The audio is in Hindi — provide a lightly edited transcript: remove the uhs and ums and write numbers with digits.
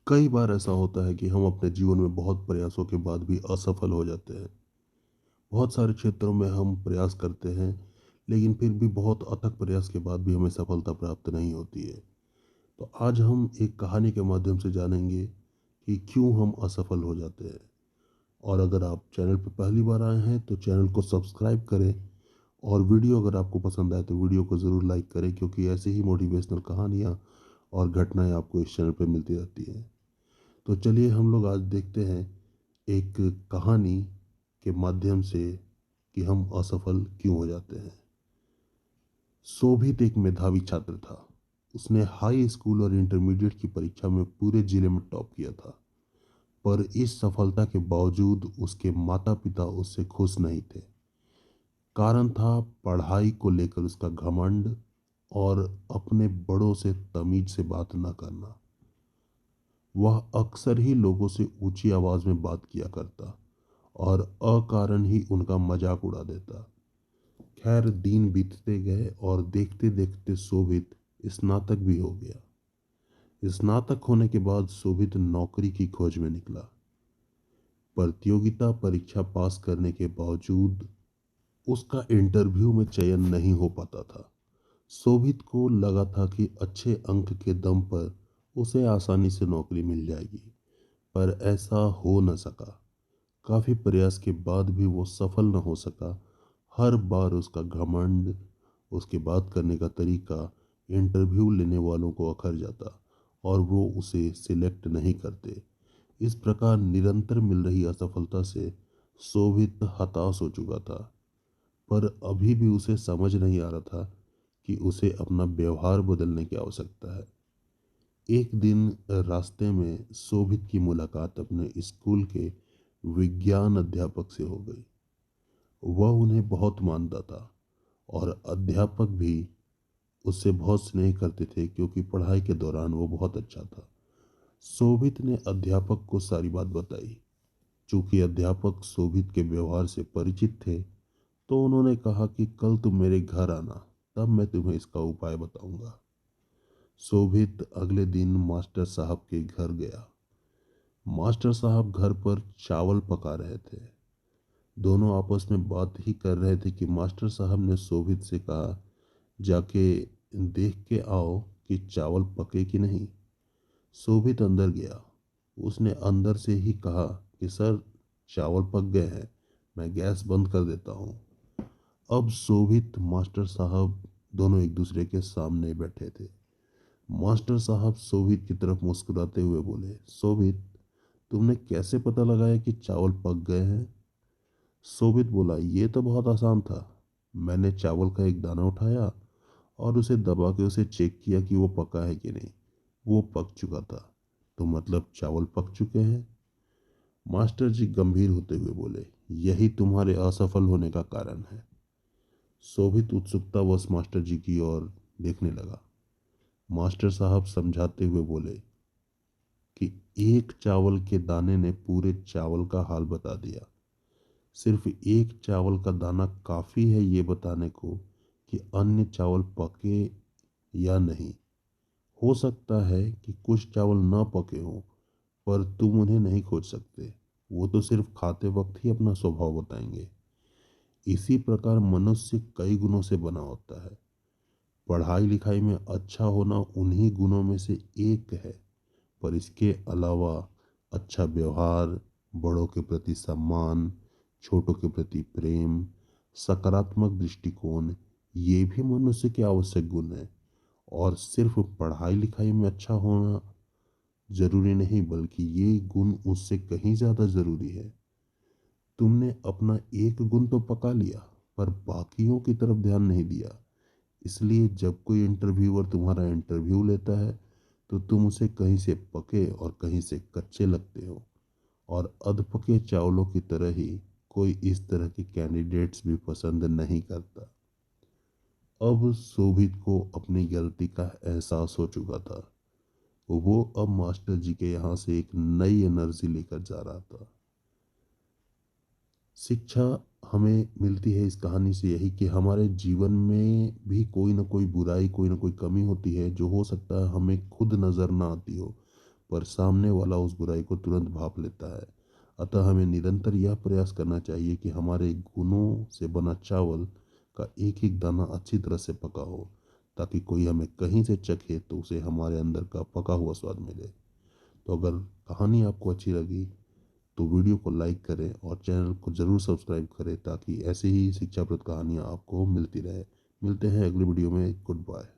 कई बार ऐसा होता है कि हम अपने जीवन में बहुत प्रयासों के बाद भी असफल हो जाते हैं। बहुत सारे क्षेत्रों में हम प्रयास करते हैं, लेकिन फिर भी बहुत अथक प्रयास के बाद भी हमें सफलता प्राप्त नहीं होती है। तो आज हम एक कहानी के माध्यम से जानेंगे कि क्यों हम असफल हो जाते हैं। और अगर आप चैनल पर पहली बार आए हैं तो चैनल को सब्सक्राइब करें, और वीडियो अगर आपको पसंद आए तो वीडियो को ज़रूर लाइक करें, क्योंकि ऐसे ही मोटिवेशनल कहानियाँ और घटनाएं आपको इस चैनल पर मिलती रहती हैं। तो चलिए हम लोग आज देखते हैं एक कहानी के माध्यम से कि हम असफल क्यों हो जाते हैं। शोभित एक मेधावी छात्र था। उसने हाई स्कूल और इंटरमीडिएट की परीक्षा में पूरे जिले में टॉप किया था। पर इस सफलता के बावजूद उसके माता पिता उससे खुश नहीं थे। कारण था पढ़ाई को लेकर उसका घमंड और अपने बड़ों से तमीज से बात न करना। वह अक्सर ही लोगों से ऊंची आवाज में बात किया करता और अकारण ही उनका मजाक उड़ा देता। खैर, दिन बीतते गए और देखते देखते शोभित स्नातक भी हो गया। स्नातक होने के बाद शोभित नौकरी की खोज में निकला। प्रतियोगिता परीक्षा पास करने के बावजूद उसका इंटरव्यू में चयन नहीं हो पाता था। शोभित को लगा था कि अच्छे अंक के दम पर उसे आसानी से नौकरी मिल जाएगी, पर ऐसा हो न सका। काफी प्रयास के बाद भी वो सफल न हो सका। हर बार उसका घमंड, उसके बात करने का तरीका इंटरव्यू लेने वालों को अखर जाता और वो उसे सिलेक्ट नहीं करते। इस प्रकार निरंतर मिल रही असफलता से शोभित हताश हो चुका था। पर अभी भी उसे समझ नहीं आ रहा था कि उसे अपना व्यवहार बदलने की आवश्यकता है। एक दिन रास्ते में शोभित की मुलाकात अपने स्कूल के विज्ञान अध्यापक से हो गई। वह उन्हें बहुत मानता था और अध्यापक भी उससे बहुत स्नेह करते थे, क्योंकि पढ़ाई के दौरान वो बहुत अच्छा था। शोभित ने अध्यापक को सारी बात बताई। चूंकि अध्यापक शोभित के व्यवहार से परिचित थे, तो उन्होंने कहा कि कल तुम मेरे घर आना, तब मैं तुम्हें इसका उपाय बताऊंगा। शोभित अगले दिन मास्टर साहब के घर गया। मास्टर साहब घर पर चावल पका रहे थे। दोनों आपस में बात ही कर रहे थे कि मास्टर साहब ने शोभित से कहा, जाके देख के आओ कि चावल पके कि नहीं। शोभित अंदर गया। उसने अंदर से ही कहा कि सर, चावल पक गए हैं, मैं गैस बंद कर देता हूँ। अब शोभित मास्टर साहब दोनों एक दूसरे के सामने बैठे थे। मास्टर साहब शोभित की तरफ मुस्कुराते हुए बोले, शोभित, तुमने कैसे पता लगाया कि चावल पक गए हैं? शोभित बोला, ये तो बहुत आसान था। मैंने चावल का एक दाना उठाया और उसे दबा के उसे चेक किया कि वो पका है कि नहीं। वो पक चुका था। तो मतलब चावल पक चुके हैं। मास्टर जी गंभीर होते हुए बोले, यही तुम्हारे असफल होने का कारण है। शोभित उत्सुकतावश मास्टर जी की ओर देखने लगा। मास्टर साहब समझाते हुए बोले कि एक चावल के दाने ने पूरे चावल का हाल बता दिया। सिर्फ एक चावल का दाना काफी है ये बताने को कि अन्य चावल पके या नहीं। हो सकता है कि कुछ चावल न पके हों, पर तुम उन्हें नहीं खोज सकते। वो तो सिर्फ खाते वक्त ही अपना स्वभाव बताएंगे। इसी प्रकार मनुष्य कई गुणों से बना होता है। पढ़ाई लिखाई में अच्छा होना उन्हीं गुणों में से एक है, पर इसके अलावा अच्छा व्यवहार, बड़ों के प्रति सम्मान, छोटों के प्रति प्रेम, सकारात्मक दृष्टिकोण, ये भी मनुष्य के आवश्यक गुण हैं। और सिर्फ पढ़ाई लिखाई में अच्छा होना जरूरी नहीं, बल्कि ये गुण उससे कहीं ज़्यादा ज़रूरी है। तुमने अपना एक गुण तो पका लिया, पर बाकियों की तरफ ध्यान नहीं दिया। इसलिए जब कोई इंटरव्यूअर तुम्हारा इंटरव्यू लेता है, तो तुम उसे कहीं से पके और कहीं से कच्चे लगते हो। और अधपके चावलों की तरह ही कोई इस तरह के कैंडिडेट्स भी पसंद नहीं करता। अब शोभित को अपनी गलती का एहसास हो चुका था। वो अब मास्टर जी के यहाँ से एक नई एनर्जी लेकर जा रहा था। शिक्षा हमें मिलती है इस कहानी से यही कि हमारे जीवन में भी कोई ना कोई बुराई, कोई ना कोई कमी होती है, जो हो सकता है हमें खुद नज़र ना आती हो, पर सामने वाला उस बुराई को तुरंत भाप लेता है। अतः हमें निरंतर यह प्रयास करना चाहिए कि हमारे गुणों से बना चावल का एक एक दाना अच्छी तरह से पका हो, ताकि कोई हमें कहीं से चखे तो उसे हमारे अंदर का पका हुआ स्वाद मिले। तो अगर कहानी आपको अच्छी लगी तो वीडियो को लाइक करें और चैनल को ज़रूर सब्सक्राइब करें, ताकि ऐसे ही शिक्षाप्रद कहानियाँ आपको मिलती रहे। मिलते हैं अगली वीडियो में। Good bye.